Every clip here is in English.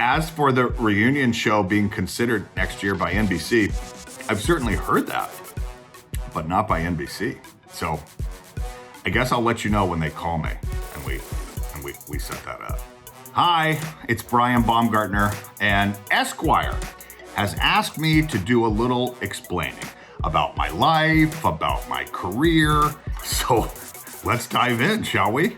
As for the reunion show being considered next year by NBC, I've certainly heard that, but not by NBC. So I guess I'll let you know when they call me and we set that up. Hi, it's Brian Baumgartner, and Esquire has asked me to do a little explaining about my life, about my career. So let's dive in, shall we?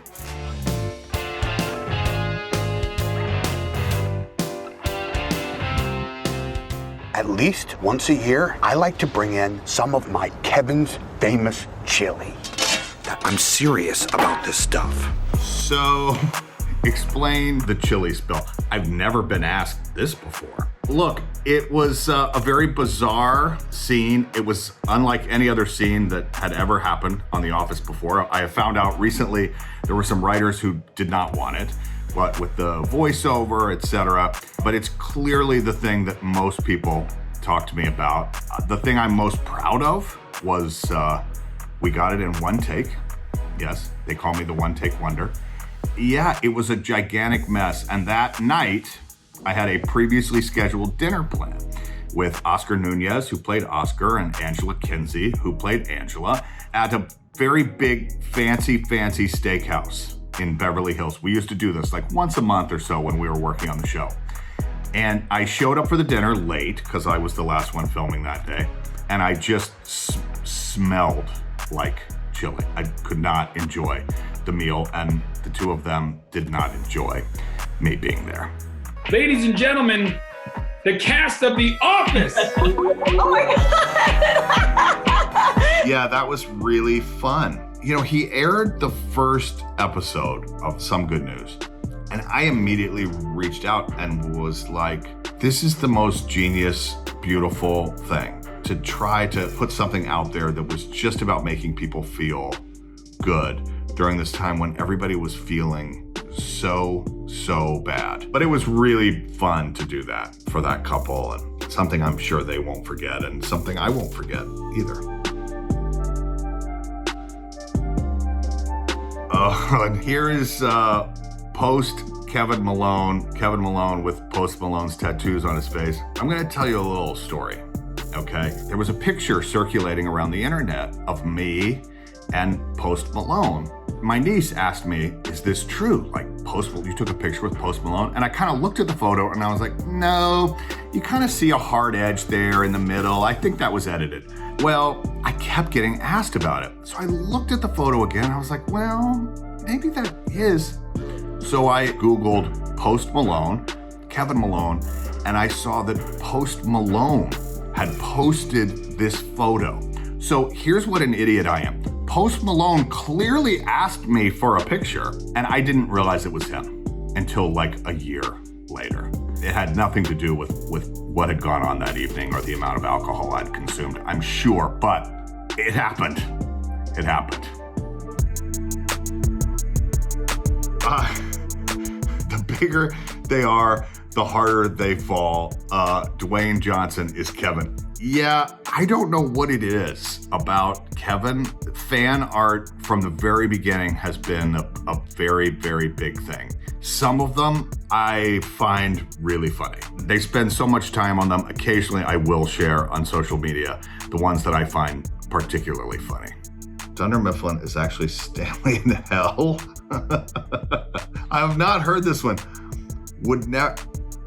At least once a year, I like to bring in some of my Kevin's famous chili. I'm serious about this stuff. So, explain the chili spill. I've never been asked this before. Look, it was a very bizarre scene. It was unlike any other scene that had ever happened on The Office before. I have found out recently there were some writers who did not want it, what with the voiceover, etc. But it's clearly the thing that most people talk to me about. The thing I'm most proud of was we got it in one take. Yes, they call me the one take wonder. Yeah, it was a gigantic mess. And that night, I had a previously scheduled dinner plan with Oscar Nunez, who played Oscar, and Angela Kinsey, who played Angela, at a very big, fancy steakhouse in Beverly Hills. We used to do this like once a month or so when we were working on the show. And I showed up for the dinner late because I was the last one filming that day. And I just smelled like chili. I could not enjoy the meal, and the two of them did not enjoy me being there. Ladies and gentlemen, the cast of The Office. Oh my God. Yeah, that was really fun. You know, he aired the first episode of Some Good News, and I immediately reached out and was like, this is the most genius, beautiful thing, to try to put something out there that was just about making people feel good during this time when everybody was feeling so bad. But it was really fun to do that for that couple, and something I'm sure they won't forget, and something I won't forget either. And here is post Kevin Malone with Post Malone's tattoos on his face. I'm gonna tell you a little story, okay? There was a picture circulating around the internet of me and Post Malone. My niece asked me, is this true? Like, you took a picture with Post Malone? And I kind of looked at the photo and I was like, no, you kind of see a hard edge there in the middle. I think that was edited. Well, I kept getting asked about it. So I looked at the photo again and I was like, well, maybe that is. So I Googled Post Malone, Kevin Malone, and I saw that Post Malone had posted this photo. So here's what an idiot I am. Post Malone clearly asked me for a picture, and I didn't realize it was him until like a year later. It had nothing to do with what had gone on that evening or the amount of alcohol I'd consumed, I'm sure, but it happened. It happened. The bigger they are, the harder they fall. Dwayne Johnson is Kevin. Yeah, I don't know what it is about Kevin. Fan art from the very beginning has been a very big thing. Some of them I find really funny. They spend so much time on them. Occasionally I will share on social media the ones that I find particularly funny. Dunder Mifflin is actually Stanley in hell. I have not heard this one.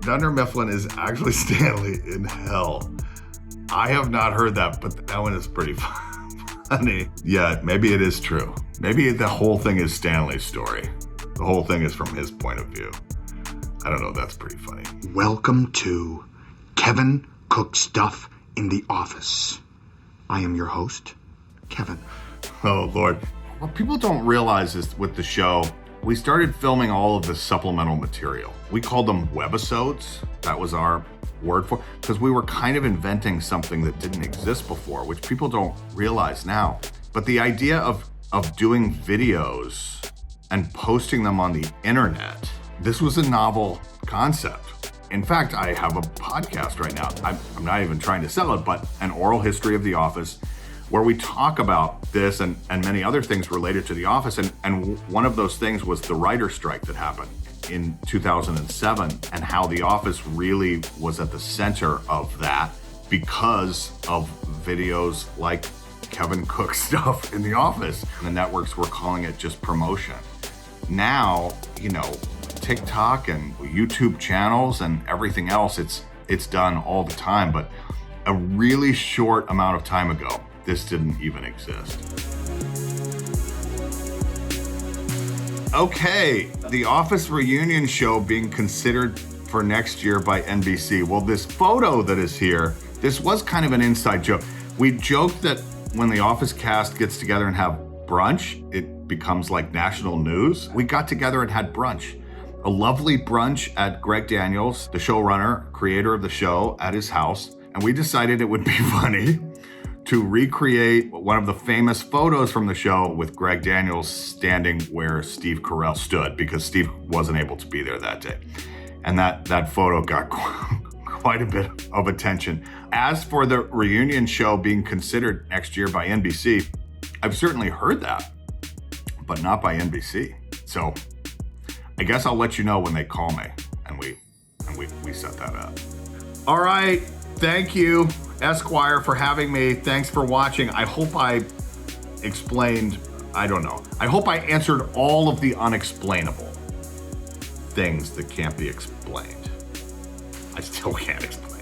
Dunder Mifflin is actually Stanley in hell. I have not heard that, but that one is pretty funny. Yeah, maybe it is true. Maybe the whole thing is Stanley's story. The whole thing is from his point of view. I don't know, that's pretty funny. Welcome to Kevin Cooks Stuff in the Office. I am your host, Kevin. Oh, Lord. What people don't realize is with the show, we started filming all of the supplemental material. We called them webisodes. That was our word for, because we were kind of inventing something that didn't exist before, which people don't realize now. But the idea of doing videos and posting them on the internet, this was a novel concept. In fact, I have a podcast right now. I'm not even trying to sell it, but an oral history of The Office, where we talk about this and many other things related to The Office. And one of those things was the writer's strike that happened in 2007 and how The Office really was at the center of that because of videos like Kevin Cook stuff in The Office. And the networks were calling it just promotion. Now, you know, TikTok and YouTube channels and everything else, it's done all the time. But a really short amount of time ago, this didn't even exist. Okay, The Office reunion show being considered for next year by NBC. Well, this photo that is here, this was kind of an inside joke. We joked that when the Office cast gets together and have brunch, it becomes like national news. We got together and had brunch. A lovely brunch at Greg Daniels, the showrunner, creator of the show, at his house. And we decided it would be funny to recreate one of the famous photos from the show with Greg Daniels standing where Steve Carell stood, because Steve wasn't able to be there that day. And that photo got quite a bit of attention. As for the reunion show being considered next year by NBC, I've certainly heard that, but not by NBC. So I guess I'll let you know when they call me and we set that up. All right. Thank you, Esquire, for having me. Thanks for watching. I hope I explained, I don't know. I hope I answered all of the unexplainable things that can't be explained. I still can't explain.